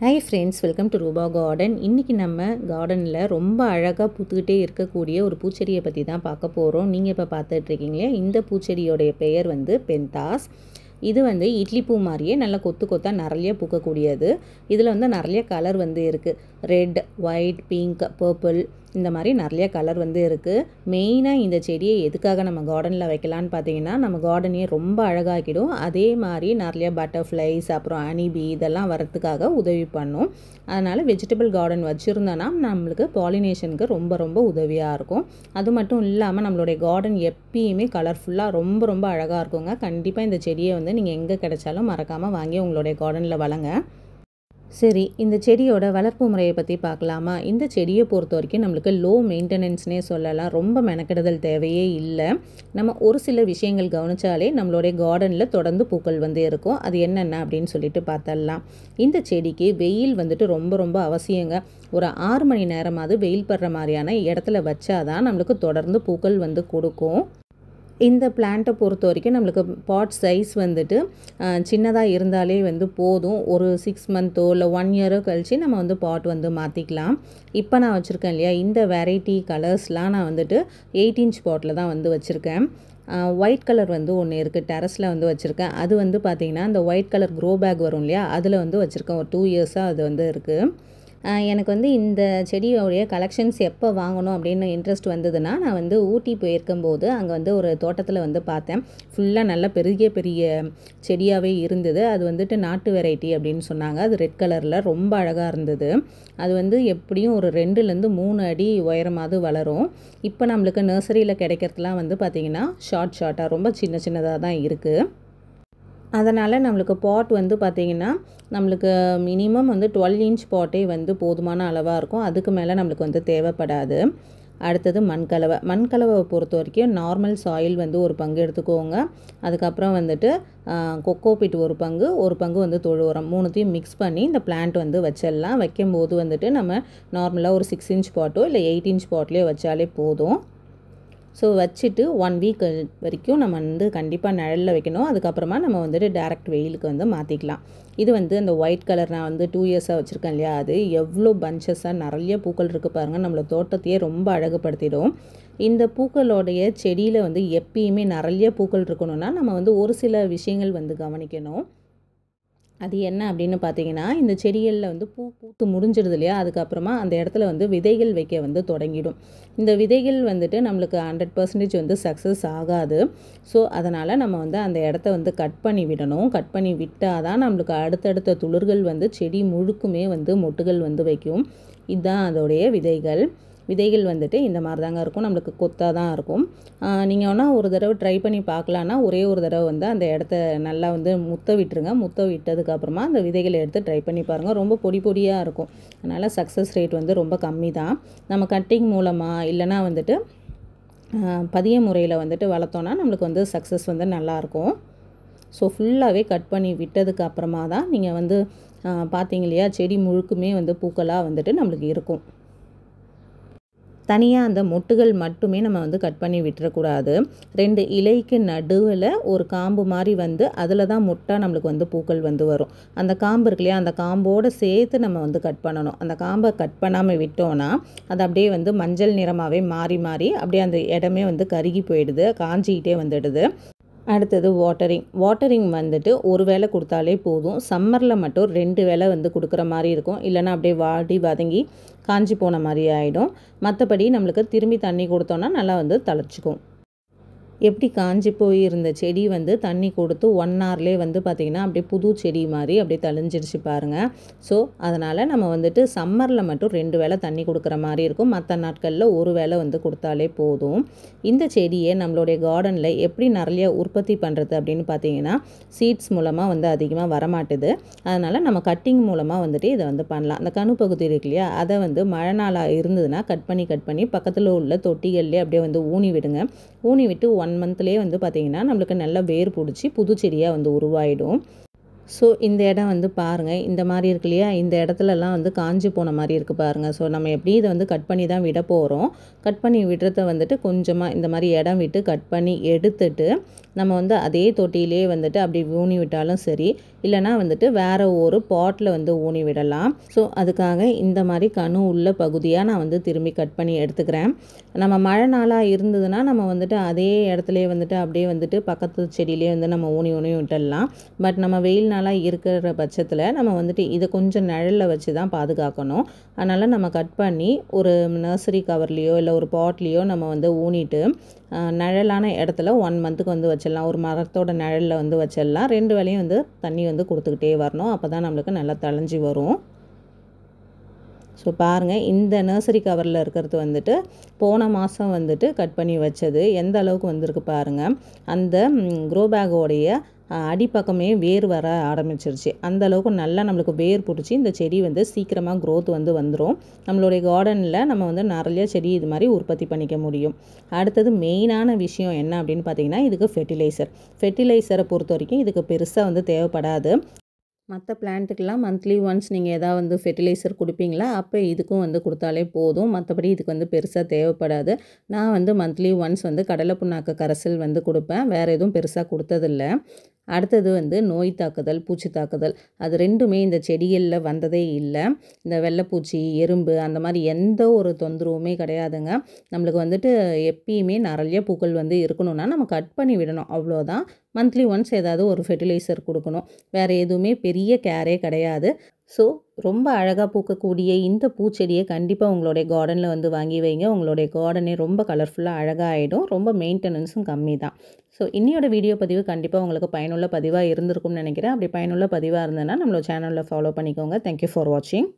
Hi friends, welcome to ரூபா garden. இன்றைக்கி நம்ம கார்டனில் ரொம்ப அழகாக பூத்துக்கிட்டே இருக்கக்கூடிய ஒரு பூச்செடியை பற்றி தான் பார்க்க போகிறோம். நீங்கள் இப்போ பார்த்துட்ருக்கீங்களே, இந்த பூச்செடியோடைய பெயர் வந்து பென்தாஸ். இது வந்து இட்லி பூ மாதிரியே நல்லா கொத்து கொத்தாக நிறைய பூக்கக்கூடியது. இதில் வந்து நிறைய கலர் வந்து இருக்குது. ரெட், ஒயிட், பிங்க், பர்பிள் இந்த மாதிரி நிறைய கலர் வந்து இருக்குது. மெயினாக இந்த செடியை எதுக்காக நம்ம கார்டனில் வைக்கலான்னு பார்த்தீங்கன்னா, நம்ம கார்டனையே ரொம்ப அழகாக்கிடும். அதே மாதிரி நிறைய பட்டர்ஃப்ளைஸ், அப்புறம் அனிபி இதெல்லாம் வரத்துக்காக உதவி பண்ணும். அதனால் வெஜிடபிள் கார்டன் வச்சுருந்தோன்னா நம்மளுக்கு பாலினேஷனுக்கு ரொம்ப ரொம்ப உதவியாக இருக்கும். அது மட்டும் இல்லாமல் நம்மளுடைய கார்டன் எப்பயுமே கலர்ஃபுல்லாக ரொம்ப அழகாக இருக்குங்க. கண்டிப்பாக இந்த செடியை வந்து நீங்கள் எங்கே கிடைச்சாலும் மறக்காமல் வாங்கி உங்களுடைய கார்டனில் வளங்க. சரி, இந்த செடியோட வளர்ப்பு முறையை பற்றி பார்க்கலாமா? இந்த செடியை பொறுத்த வரைக்கும் நம்மளுக்கு லோ மெயின்டெனன்ஸ்னே சொல்லலாம். ரொம்ப மெனக்கெடுதல் தேவையே இல்லை. நம்ம ஒரு சில விஷயங்கள் கவனித்தாலே நம்மளுடைய கார்டனில் தொடர்ந்து பூக்கள் வந்து இருக்கும். அது என்னென்ன அப்படின்னு சொல்லிட்டு பார்த்தரலாம். இந்த செடிக்கு வெயில் வந்துட்டு ரொம்ப அவசியங்க. ஒரு 6 மணி நேரமாவது வெயில் படுற மாதிரியான இடத்துல வச்சாதான் நம்மளுக்கு தொடர்ந்து பூக்கள் வந்து கொடுக்கும். இந்த பிளான்ட்டை பொறுத்த வரைக்கும் நம்மளுக்கு பாட் சைஸ் வந்துட்டு சின்னதாக இருந்தாலே வந்து போதும். ஒரு 6 மந்த்தோ இல்லை 1 இயரோ கழித்து நம்ம வந்து பாட் வந்து மாற்றிக்கலாம். இப்போ நான் வச்சுருக்கேன் இல்லையா, இந்த வெரைட்டி கலர்ஸ்லாம் நான் வந்துட்டு 8 இன்ச் பாட்டில் தான் வந்து வச்சுருக்கேன். ஒயிட் கலர் வந்து ஒன்று இருக்குது, டெரஸில் வந்து வச்சுருக்கேன். அது வந்து பார்த்திங்கன்னா இந்த ஒயிட் கலர் க்ரோ பேக் வரும் இல்லையா, அதில் வந்து வச்சுருக்கேன். ஒரு 2 இயர்ஸாக அது வந்து இருக்குது. எனக்கு வந்து இந்த செடியோடைய கலெக்ஷன்ஸ் எப்போ வாங்கணும் அப்படின்னு இன்ட்ரெஸ்ட் வந்ததுன்னா, நான் வந்து ஊட்டி போயிருக்கும்போது அங்கே வந்து ஒரு தோட்டத்தில் வந்து பார்த்தேன். ஃபுல்லாக நல்ல பெரிய செடியாகவே இருந்தது. அது வந்துட்டு நாட்டு வெரைட்டி அப்படின்னு சொன்னாங்க. அது ரெட் கலரில் ரொம்ப அழகாக இருந்தது. அது வந்து எப்படியும் ஒரு 2லேருந்து 3 அடி உயரமாவது வளரும். இப்போ நம்மளுக்கு நர்சரியில் கிடைக்கிறதுலாம் வந்து பார்த்திங்கன்னா ஷார்ட்டாக ரொம்ப சின்னதாக தான் இருக்குது. அதனால் நம்மளுக்கு பாட் வந்து பார்த்திங்கன்னா நம்மளுக்கு மினிமம் வந்து 12 இன்ச் பாட்டே வந்து போதுமான அளவாக இருக்கும். அதுக்கு மேலே நம்மளுக்கு வந்து தேவைப்படாது. அடுத்தது மண்கலவை பொறுத்த வரைக்கும் நார்மல் சாயில் வந்து ஒரு பங்கு எடுத்துக்கோங்க. அதுக்கப்புறம் வந்துட்டு கொக்கோபிட் ஒரு பங்கு வந்து தொழு உரம், 3த்தையும் மிக்ஸ் பண்ணி இந்த பிளான்ட் வந்து வச்சிடலாம். வைக்கும்போது வந்துட்டு நம்ம நார்மலாக ஒரு 6 இன்ச் பாட்டோ இல்லை 8 இன்ச் பாட்லேயோ வச்சாலே போதும். ஸோ வச்சுட்டு 1 வீக் வரைக்கும் நம்ம வந்து கண்டிப்பாக நிழலில் வைக்கணும். அதுக்கப்புறமா நம்ம வந்துட்டு டைரக்ட் வெயிலுக்கு வந்து மாற்றிக்கலாம். இது வந்து அந்த ஒயிட் கலர் நான் வந்து 2 இயர்ஸாக வச்சுருக்கேன் இல்லையா, அது எவ்வளோ பஞ்சஸாக நிறைய பூக்கள் இருக்குது பாருங்கள். நம்மளை தோட்டத்தையே ரொம்ப அழகுபடுத்திடும். இந்த பூக்களோடைய செடியில் வந்து எப்பயுமே நிறைய பூக்கள் இருக்கணும்னா நம்ம வந்து ஒரு சில விஷயங்கள் வந்து கவனிக்கணும். அது என்ன அப்படின்னு பார்த்தீங்கன்னா, இந்த செடிகளில் வந்து பூத்து முடிஞ்சிடுது இல்லையா, அதுக்கப்புறமா அந்த இடத்துல வந்து விதைகள் வைக்க வந்து தொடங்கிடும். இந்த விதைகள் வந்துட்டு நம்மளுக்கு 100% வந்து சக்ஸஸ் ஆகாது. ஸோ அதனால் நம்ம வந்து அந்த இடத்த வந்து கட் பண்ணி விடணும். கட் பண்ணி விட்டால் தான் நம்மளுக்கு அடுத்தடுத்த துளிர்கள் வந்து செடி முழுக்குமே வந்து மொட்டுகள் வந்து வைக்கும். இதுதான் அதோடைய விதைகள் வந்துட்டு இந்த மாதிரி தாங்க இருக்கும். நம்மளுக்கு கொத்தாக தான் இருக்கும். நீங்கள் வேணால் ஒரு தடவை ட்ரை பண்ணி பார்க்கலான்னா, ஒரே ஒரு தடவை வந்து அந்த இடத்த நல்லா வந்து முத்த விட்டுருங்க. முத்த விட்டதுக்கப்புறமா அந்த விதைகளை எடுத்து ட்ரை பண்ணி பாருங்கள். ரொம்ப பொடியாக இருக்கும். அதனால் சக்ஸஸ் ரேட் வந்து ரொம்ப கம்மி தான். நம்ம கட்டிங் மூலமாக இல்லைனா வந்துட்டு பதிய முறையில் வந்துட்டு வளர்த்தோன்னா நம்மளுக்கு வந்து சக்ஸஸ் வந்து நல்லாயிருக்கும். ஸோ ஃபுல்லாகவே கட் பண்ணி விட்டதுக்கு அப்புறமா தான் நீங்கள் வந்து பார்த்தீங்க இல்லையா, செடி முழுக்குமே வந்து பூக்களாக வந்துட்டு நம்மளுக்கு இருக்கும். தனியாக அந்த மொட்டுகள் மட்டுமே நம்ம வந்து கட் பண்ணி விட்டுறக்கூடாது. 2 இலைக்கு நடுவில் ஒரு காம்பு மாதிரி வந்து அதில் தான் மொட்டாக நம்மளுக்கு வந்து பூக்கள் வந்து வரும். அந்த காம்பு இருக்கு இல்லையா, அந்த காம்போடு சேர்த்து நம்ம வந்து கட் பண்ணணும். அந்த காம்பை கட் பண்ணாமல் விட்டோன்னா அது அப்படியே வந்து மஞ்சள் நிறமாகவே மாறி அப்படியே அந்த இடமே வந்து கருகி போயிடுது, காஞ்சிக்கிட்டே வந்துடுது. அடுத்தது வாட்டரிங் வந்துட்டு ஒரு வேளை கொடுத்தாலே போதும். சம்மரில் மட்டும் 2 வேளை வந்து கொடுக்குற மாதிரி இருக்கும். இல்லைனா அப்படியே வாடி வதங்கி காஞ்சி போன மாதிரி ஆகிடும். மற்றபடி நம்மளுக்கு திரும்பி தண்ணி கொடுத்தோன்னா நல்லா வந்து தழைச்சிக்கும். எப்படி காஞ்சி போயிருந்த செடி வந்து தண்ணி கொடுத்து 1 ஹவர்லேயே வந்து பார்த்திங்கன்னா அப்படியே புது செடி மாதிரி அப்படியே தழிஞ்சிருச்சு பாருங்கள். ஸோ அதனால் நம்ம வந்துட்டு சம்மரில் மட்டும் 2 வேளை தண்ணி கொடுக்குற மாதிரி இருக்கும். மற்ற நாட்களில் ஒரு வேளை வந்து கொடுத்தாலே போதும். இந்த செடியை நம்மளுடைய கார்டனில் எப்படி நிறைய உற்பத்தி பண்ணுறது அப்படின்னு பார்த்தீங்கன்னா, சீட்ஸ் மூலமாக வந்து அதிகமாக வரமாட்டுது. அதனால் நம்ம கட்டிங் மூலமாக வந்துட்டு இதை வந்து பண்ணலாம். அந்த கணு பகுதி இருக்கு இல்லையா, அதை வந்து மழை நாளாக இருந்ததுன்னா கட் பண்ணி பக்கத்தில் உள்ள தொட்டிகள்லேயே அப்படியே வந்து ஊனி விடுங்க. ஊனி விட்டு 1 மந்த்லேயே வந்து பார்த்திங்கன்னா நம்மளுக்கு நல்லா வேர் பிடிச்சி புது செடியாக வந்து உருவாயிடும். ஸோ இந்த இடம் வந்து பாருங்கள், இந்த மாதிரி இருக்கு இல்லையா, இந்த இடத்துலலாம் வந்து காஞ்சி போன மாதிரி இருக்குது பாருங்கள். ஸோ நம்ம எப்படி இதை வந்து கட் பண்ணி தான் விட போகிறோம். கட் பண்ணி விடுறத வந்துட்டு கொஞ்சமாக இந்த மாதிரி இடம் விட்டு கட் பண்ணி எடுத்துட்டு நம்ம வந்து அதே தொட்டியிலே வந்துட்டு அப்படி ஊனி விட்டாலும் சரி, இல்லைனா வந்துட்டு வேறு ஒரு பாட்டில் வந்து ஊனி விடலாம். ஸோ அதுக்காக இந்த மாதிரி கணு உள்ள பகுதியாக நான் வந்து திரும்பி கட் பண்ணி எடுத்துக்கிறேன். நம்ம மழை நாளாக இருந்ததுன்னா நம்ம வந்துட்டு அதே இடத்துலையே வந்துட்டு அப்படியே வந்துட்டு பக்கத்து செடியிலே வந்து நம்ம ஊனி விட்டுடலாம். பட் நம்ம வெயில் நாளாக இருக்கிற பட்சத்தில் நம்ம வந்துட்டு இதை கொஞ்சம் நிழலில் வச்சு தான் பாதுகாக்கணும். அதனால் நம்ம கட் பண்ணி ஒரு நர்சரி கவர்லேயோ இல்லை ஒரு பாட்லேயோ நம்ம வந்து ஊனிட்டு நிழலான இடத்துல 1 மந்த்துக்கு வந்து வச்சிடலாம். ஒரு மரத்தோட நிழலில் வந்து வச்சிடலாம். 2 வேளையும் வந்து தண்ணி வந்து கொடுத்துக்கிட்டே வரணும். அப்போ தான் நம்மளுக்கு நல்லா தழைஞ்சி வரும். ஸோ பாருங்கள், இந்த நர்சரி கவரில் இருக்கிறது வந்துட்டு போன மாதம் வந்துட்டு கட் பண்ணி வச்சது. எந்த அளவுக்கு வந்திருக்கு பாருங்கள். அந்த க்ரோ பேக்கோடைய அடிப்பக்கமே வேர் வர ஆரம்பிச்சிருச்சு. அந்த அளவுக்கு நல்லா நம்மளுக்கு வேர் பிடிச்சி இந்த செடி வந்து சீக்கிரமாக க்ரோத் வந்து வந்துடும். நம்மளுடைய கார்டனில் நம்ம வந்து நிறைய செடி இது மாதிரி உற்பத்தி பண்ணிக்க முடியும். அடுத்தது மெயினான விஷயம் என்ன அப்படின்னு பார்த்தீங்கன்னா, இதுக்கு ஃபெர்டிலைசரை பொறுத்த வரைக்கும் இதுக்கு பெருசாக வந்து தேவைப்படாது. மற்ற பிளான்ட்டுக்கெல்லாம் மந்த்லி ஒன்ஸ் நீங்கள் எதாவது வந்து ஃபெர்டிலைசர் கொடுப்பீங்களா, அப்போ இதுக்கும் வந்து கொடுத்தாலே போதும். மற்றபடி இதுக்கு வந்து பெருசாக தேவைப்படாது. நான் வந்து மந்த்லி ஒன்ஸ் வந்து கடலை புண்ணாக்கு கரைசல் வந்து கொடுப்பேன். வேறு எதுவும் பெருசாக கொடுத்ததில்ல. அடுத்தது வந்து நோய் தாக்குதல், பூச்சி தாக்குதல், அது 2மே இந்த செடிகளில் வந்ததே இல்லை. இந்த வெள்ளைப்பூச்சி, எறும்பு அந்த மாதிரி எந்த ஒரு தொந்தரவுமே கிடையாதுங்க. நம்மளுக்கு வந்துட்டு எப்பயுமே நிறைய பூக்கள் வந்து இருக்கணும்னா நம்ம கட் பண்ணி விடணும், அவ்வளோதான். மந்த்லி ஒன்ஸ் ஏதாவது ஒரு ஃபெர்டிலைசர் கொடுக்கணும். வேறு எதுவுமே பெரிய கேரே கிடையாது. ஸோ ரொம்ப அழகாக பூக்கக்கூடிய இந்த பூச்செடியை கண்டிப்பாக உங்களுடைய கார்டனில் வந்து வாங்கி வைங்க. உங்களுடைய கார்டனே ரொம்ப கலர்ஃபுல்லாக அழகாக ஆகிடும். ரொம்ப மெயின்டெனன்ஸும் கம்மி தான். ஸோ இன்னையோட வீடியோ பதிவு கண்டிப்பாக உங்களுக்கு பயனுள்ள பதிவாக இருந்திருக்கும்னு நினைக்கிறேன். அப்படி பயனுள்ள பதிவாக இருந்ததுன்னா நம்மளோட சேனலில் ஃபாலோ பண்ணிக்கோங்க. தேங்க்யூ ஃபார் வாட்சிங்.